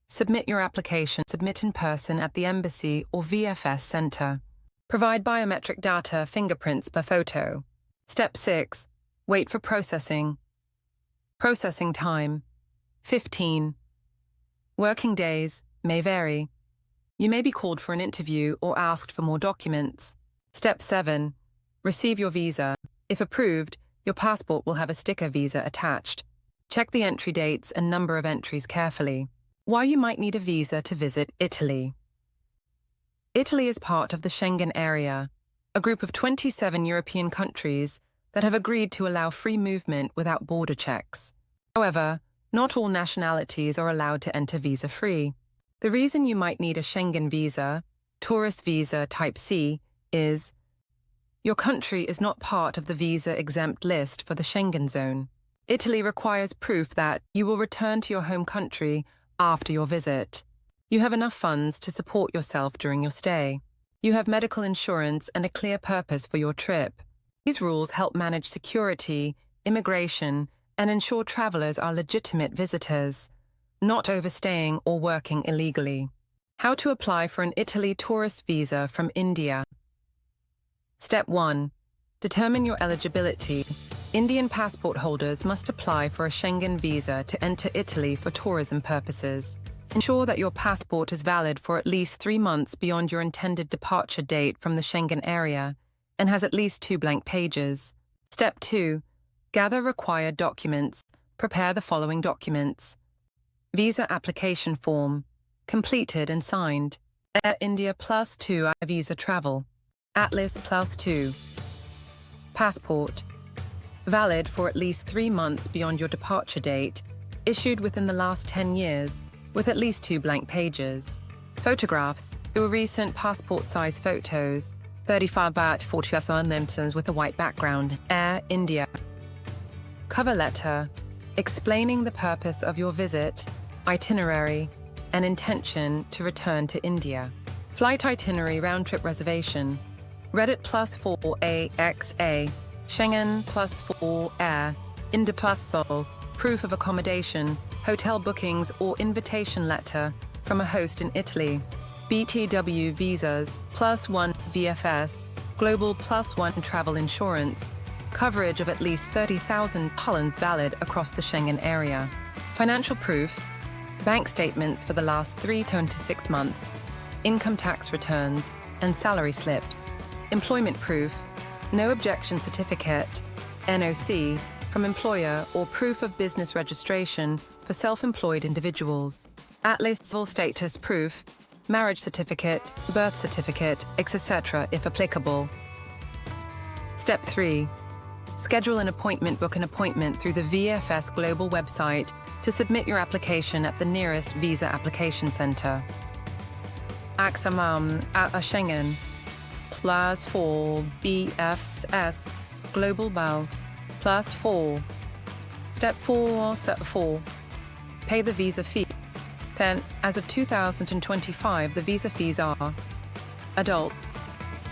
Submit your application. Submit in person at the Embassy or VFS Center. Provide biometric data, fingerprints per photo. Step 6. Wait for processing. Processing time, 15. Working days may vary. You may be called for an interview or asked for more documents. Step 7. Receive your visa. If approved, your passport will have a sticker visa attached. Check the entry dates and number of entries carefully. Why you might need a visa to visit Italy. Italy is part of the Schengen area, a group of 27 European countries that have agreed to allow free movement without border checks. However, not all nationalities are allowed to enter visa-free. The reason you might need a Schengen visa, tourist visa type C, is your country is not part of the visa-exempt list for the Schengen zone. Italy requires proof that you will return to your home country after your visit. You have enough funds to support yourself during your stay. You have medical insurance and a clear purpose for your trip. These rules help manage security, immigration, and ensure travelers are legitimate visitors, not overstaying or working illegally. How to apply for an Italy tourist visa from India. Step 1. Determine your eligibility. Indian passport holders must apply for a Schengen visa to enter Italy for tourism purposes. Ensure that your passport is valid for at least 3 months beyond your intended departure date from the Schengen area and has at least 2 blank pages. Step 2. Gather required documents. Prepare the following documents. Visa application form, completed and signed. Air India +2 visa travel. Atlas +2. Passport. Valid for at least 3 months beyond your departure date, issued within the last 10 years, with at least 2 blank pages. Photographs. Your recent passport-size photos, 35-40 with a white background. Air India. Cover letter. explaining the purpose of your visit, itinerary, and intention to return to India. Flight itinerary round-trip reservation. Reddit +4AXA, Schengen +4 Air, India +Sol, proof of accommodation, hotel bookings or invitation letter from a host in Italy. BTW visas, +1 VFS, global +1 travel insurance, coverage of at least 30,000 pounds valid across the Schengen area. Financial proof, bank statements for the last 3 to 6 months, income tax returns, and salary slips. Employment proof, no objection certificate, NOC, from employer or proof of business registration for self-employed individuals. Atlas civil status proof, marriage certificate, birth certificate, etc. if applicable. Step 3. Schedule an appointment. Book an appointment through the VFS Global website to submit your application at the nearest visa application center. Axamam at a Schengen. +4 BFS Global Bal +4. Step 4. Pay the visa fee. Then, as of 2025, the visa fees are: adults,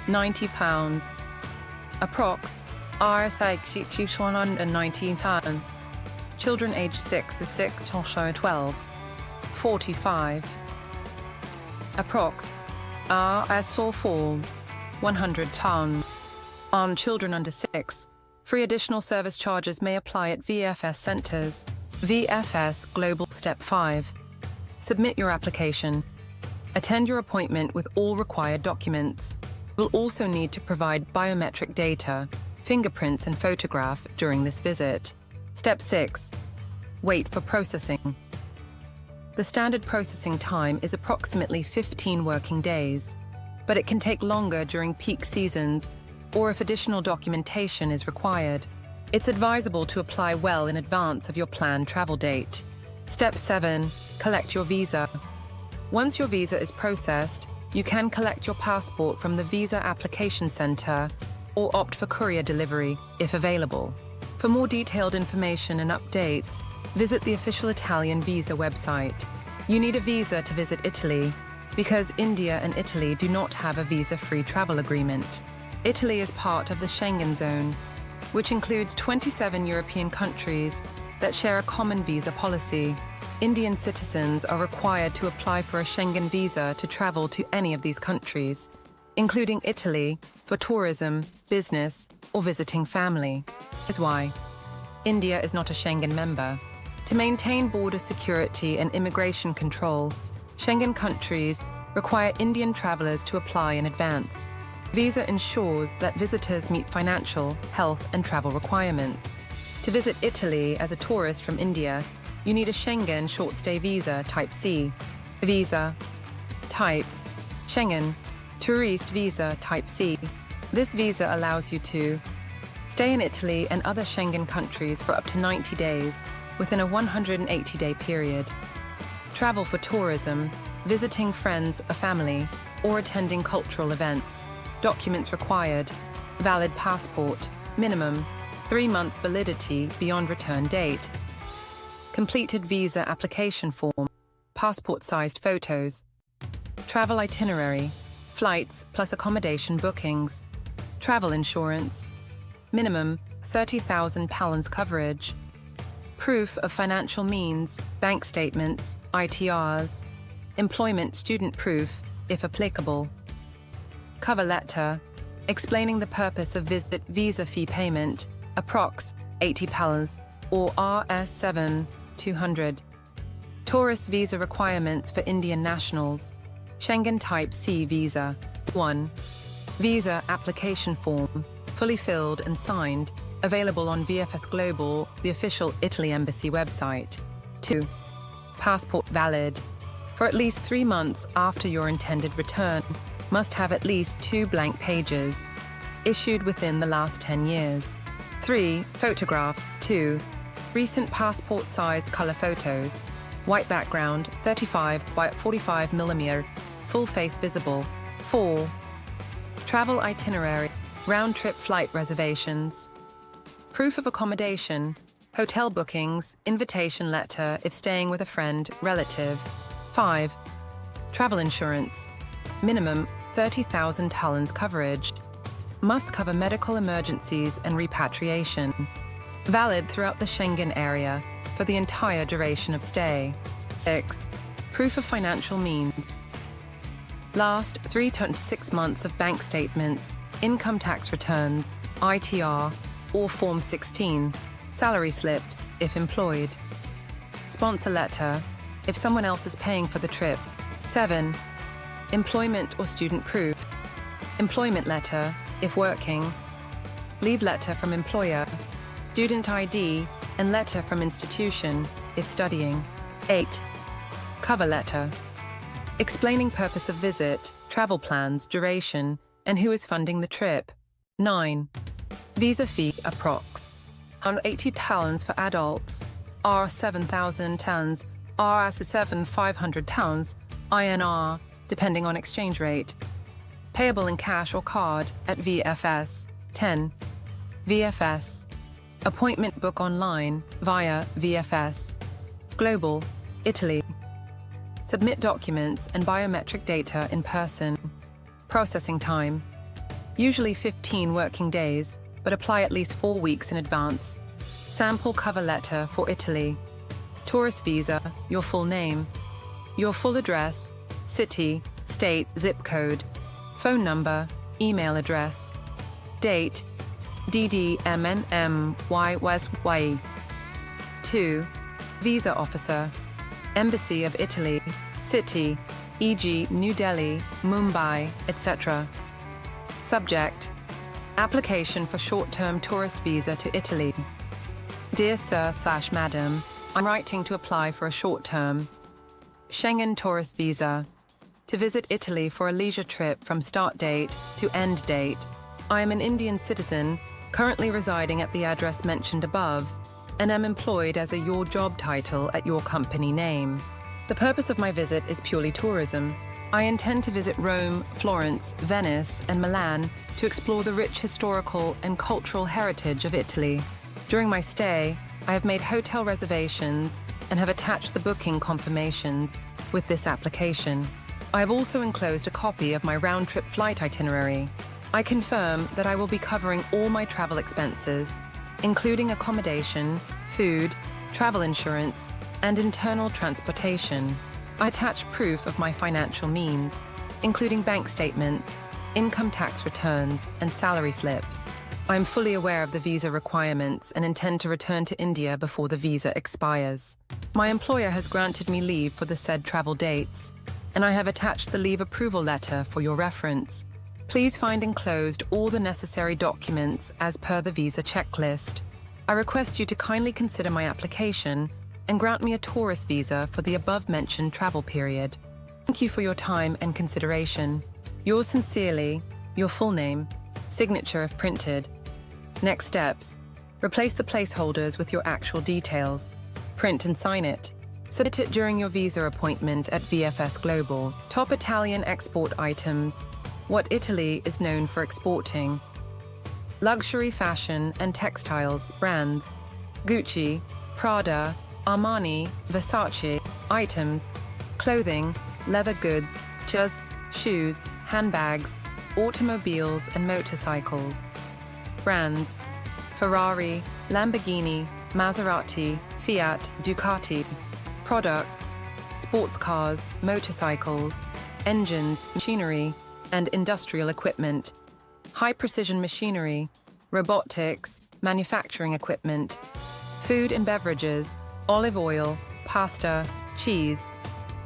£90, approx. RSA 119 pounds. Children aged 6 to 6 to 12, 45. Approx. RS soulful 100 tons. On children under 6, free additional service charges may apply at VFS centers. VFS Global Step 5. Submit your application. Attend your appointment with all required documents. You'll also need to provide biometric data, fingerprints and photograph during this visit. Step 6. Wait for processing. The standard processing time is approximately 15 working days, but it can take longer during peak seasons or if additional documentation is required. It's advisable to apply well in advance of your planned travel date. Step 7. Collect your visa. Once your visa is processed, you can collect your passport from the visa application center or opt for courier delivery if available. For more detailed information and updates, visit the official Italian visa website. You need a visa to visit Italy because India and Italy do not have a visa-free travel agreement. Italy is part of the Schengen zone, which includes 27 European countries that share a common visa policy. Indian citizens are required to apply for a Schengen visa to travel to any of these countries, including Italy, for tourism, business, or visiting family. Is why India is not a Schengen member. To maintain border security and immigration control, Schengen countries require Indian travelers to apply in advance. Visa ensures that visitors meet financial, health, and travel requirements. To visit Italy as a tourist from India, you need a Schengen short-stay visa Type C. Visa Type Schengen Tourist Visa Type C. This visa allows you to stay in Italy and other Schengen countries for up to 90 days within a 180-day period. Travel for tourism, visiting friends or family, or attending cultural events. Documents required: valid passport, minimum 3 months validity beyond return date. Completed visa application form, passport-sized photos. Travel itinerary, flights plus accommodation bookings. Travel insurance, minimum £30,000 coverage. Proof of financial means, bank statements, ITRs. Employment student proof, if applicable. Cover letter, explaining the purpose of visit visa fee payment, approx. £80 or RS7 200. Tourist visa requirements for Indian nationals. Schengen Type C visa. 1. Visa application form, fully filled and signed, available on VFS Global, the official Italy Embassy website. 2. Passport valid. For at least 3 months after your intended return, must have at least 2 blank pages. Issued within the last 10 years. 3. Photographs. 2. Recent passport-sized color photos. White background, 35 by 45 mm, full face visible. 4. Travel itinerary, round-trip flight reservations. Proof of accommodation, Hotel bookings, invitation letter if staying with a friend, relative. 5. Travel insurance. Minimum 30,000 talents coverage. Must cover medical emergencies and repatriation. Valid throughout the Schengen area for the entire duration of stay. 6. Proof of financial means. Last 3 to 6 months of bank statements, income tax returns, ITR, or Form 16, salary slips if employed. Sponsor letter if someone else is paying for the trip. 7. Employment or student proof. Employment letter if working. Leave letter from employer. Student ID and letter from institution if studying. 8. Cover letter. Explaining purpose of visit, travel plans, duration, and who is funding the trip. 9. Visa fee approx. £180 for adults, £7,000, £7,500, INR, depending on exchange rate. Payable in cash or card at VFS. 10. VFS. Appointment book online via VFS. Global, Italy. Submit documents and biometric data in person. Processing time. Usually 15 working days, but apply at least 4 weeks in advance. Sample cover letter for Italy. Tourist visa, your full name. Your full address, city, state, zip code. Phone number, email address. Date, DDMNMYY. 2. Visa officer. Embassy of Italy, city, e.g. New Delhi, Mumbai, etc. Subject. Application for short-term tourist visa to Italy. Dear Sir/Madam, I'm writing to apply for a short-term Schengen tourist visa to visit Italy for a leisure trip from start date to end date. I am an Indian citizen, currently residing at the address mentioned above, and am employed as your job title at your company name. The purpose of my visit is purely tourism. I intend to visit Rome, Florence, Venice, and Milan to explore the rich historical and cultural heritage of Italy. During my stay, I have made hotel reservations and have attached the booking confirmations with this application. I have also enclosed a copy of my round-trip flight itinerary. I confirm that I will be covering all my travel expenses, including accommodation, food, travel insurance, and internal transportation. I attach proof of my financial means, including bank statements, income tax returns, and salary slips. I am fully aware of the visa requirements and intend to return to India before the visa expires. My employer has granted me leave for the said travel dates, and I have attached the leave approval letter for your reference. Please find enclosed all the necessary documents as per the visa checklist. I request you to kindly consider my application and grant me a tourist visa for the above-mentioned travel period. Thank you for your time and consideration. Yours sincerely, your full name, signature if printed. Next steps. Replace the placeholders with your actual details. Print and sign it. Submit it during your visa appointment at VFS Global. Top Italian export items. What Italy is known for exporting. Luxury fashion and textiles brands. Gucci, Prada, Armani, Versace, items, clothing, leather goods, shoes, handbags, automobiles and motorcycles. Brands, Ferrari, Lamborghini, Maserati, Fiat, Ducati. Products, sports cars, motorcycles, engines, machinery, and industrial equipment. High-precision machinery, robotics, manufacturing equipment. Food and beverages, olive oil, pasta, cheese,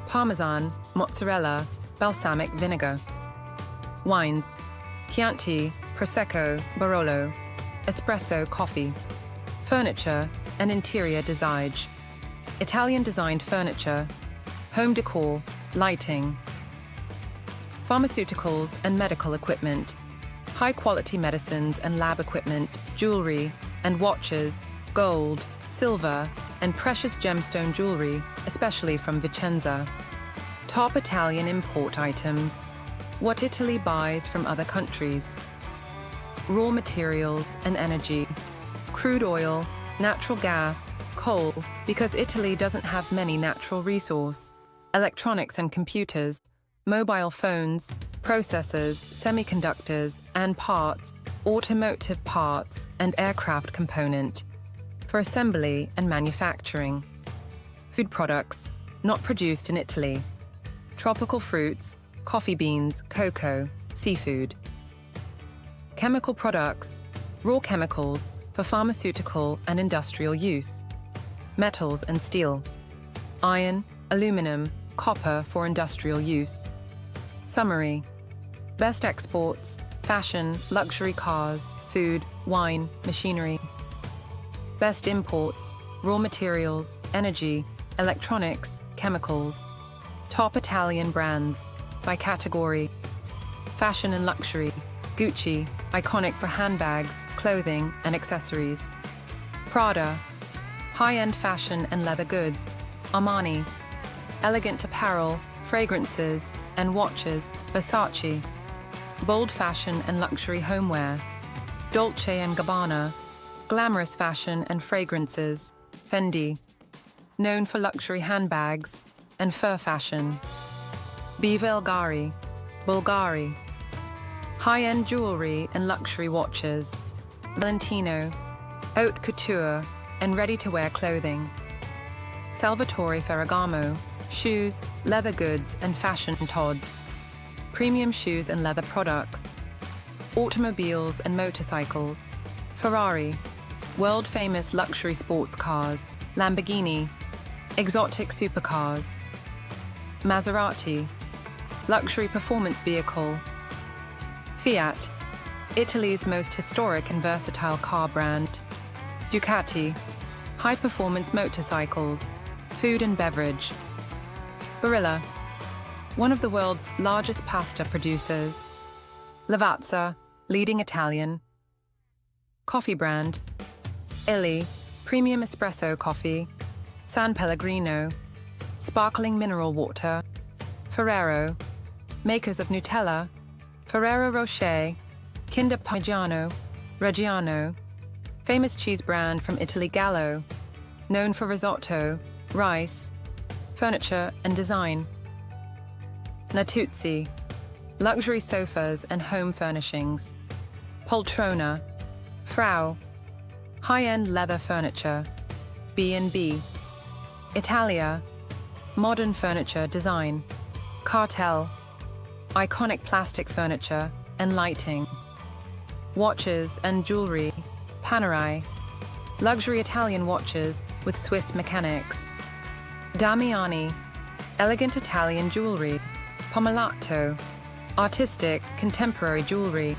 parmesan, mozzarella, balsamic vinegar. Wines, Chianti, Prosecco, Barolo, espresso coffee. Furniture and interior design. Italian-designed furniture, home decor, lighting. Pharmaceuticals and medical equipment. High-quality medicines and lab equipment, jewelry and watches, gold, silver, and precious gemstone jewelry, especially from Vicenza. Top Italian import items. What Italy buys from other countries. Raw materials and energy. Crude oil, natural gas, coal, because Italy doesn't have many natural resources, electronics and computers, mobile phones, processors, semiconductors and parts, automotive parts and aircraft component, for assembly and manufacturing. Food products, not produced in Italy. Tropical fruits, coffee beans, cocoa, seafood. Chemical products, raw chemicals for pharmaceutical and industrial use. Metals and steel. Iron, aluminum, copper for industrial use. Summary. Best exports, fashion, luxury cars, food, wine, machinery. Best imports, raw materials, energy, electronics, chemicals. Top Italian brands, by category. Fashion and luxury, Gucci, iconic for handbags, clothing, and accessories. Prada, high-end fashion and leather goods. Armani, elegant apparel, fragrances, and watches. Versace, bold fashion and luxury homeware. Dolce & Gabbana, glamorous fashion and fragrances. Fendi, known for luxury handbags and fur fashion. Bulgari, Bulgari, high-end jewelry and luxury watches. Valentino, haute couture and ready-to-wear clothing. Salvatore Ferragamo, shoes, leather goods and fashion tods. Premium shoes and leather products. Automobiles and motorcycles. Ferrari, world-famous luxury sports cars. Lamborghini, exotic supercars. Maserati, luxury performance vehicle. Fiat, Italy's most historic and versatile car brand. Ducati, high-performance motorcycles, food and beverage. Barilla, one of the world's largest pasta producers. Lavazza, leading Italian. Coffee brand. Illy, premium espresso coffee. San Pellegrino, sparkling mineral water. Ferrero, makers of Nutella. Ferrero Rocher, Kinder Parmigiano, Reggiano, famous cheese brand from Italy. Gallo, known for risotto, rice, furniture and design. Natuzzi, luxury sofas and home furnishings. Poltrona, Frau, high-end leather furniture. B&B. Italia, modern furniture design. Cartel, iconic plastic furniture and lighting. Watches and jewelry. Panerai, luxury Italian watches with Swiss mechanics. Damiani, elegant Italian jewelry. Pomellato, artistic contemporary jewelry.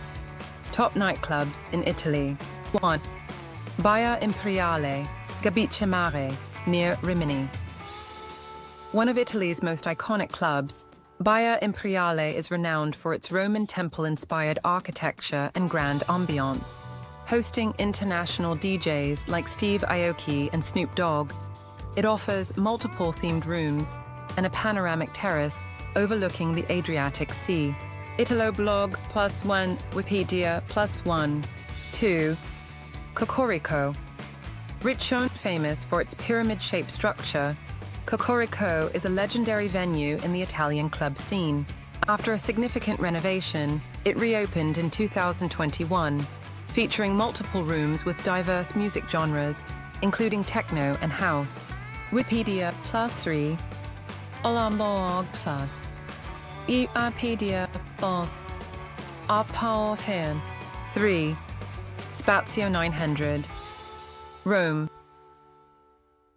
Top nightclubs in Italy. 1. Baia Imperiale, Gabice Mare, near Rimini. One of Italy's most iconic clubs, Baia Imperiale is renowned for its Roman temple-inspired architecture and grand ambiance, hosting international DJs like Steve Aoki and Snoop Dogg. It offers multiple themed rooms and a panoramic terrace overlooking the Adriatic Sea. Italoblog +1, Wikipedia +1. 2. Cocorico. Riccione, famous for its pyramid-shaped structure, Cocorico is a legendary venue in the Italian club scene. After a significant renovation, it reopened in 2021, featuring multiple rooms with diverse music genres, including techno and house. Wikipedia +3. Olamboxas. Wikipedia +. Apollo 3. Spazio 900. Rome.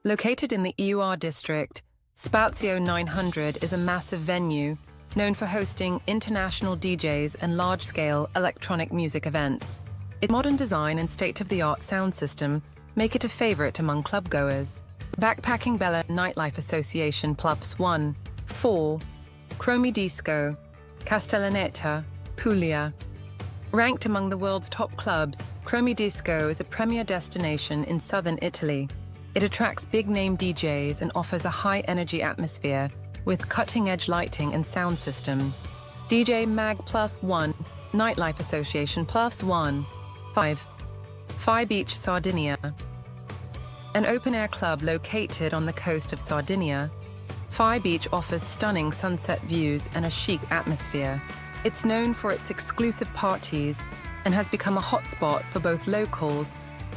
Located in the EUR district, Spazio 900 is a massive venue known for hosting international DJs and large-scale electronic music events. Its modern design and state-of-the-art sound system make it a favorite among clubgoers. Backpacking Bella Nightlife Association +1. 4. Cromi Disco, Castellaneta, Puglia. Ranked among the world's top clubs, Cromi Disco is a premier destination in southern Italy. It attracts big-name DJs and offers a high-energy atmosphere with cutting-edge lighting and sound systems. DJ Mag +1, Nightlife Association +1. 5. Phi Beach, Sardinia. An open-air club located on the coast of Sardinia, Phi Beach offers stunning sunset views and a chic atmosphere. It's known for its exclusive parties and has become a hotspot for both locals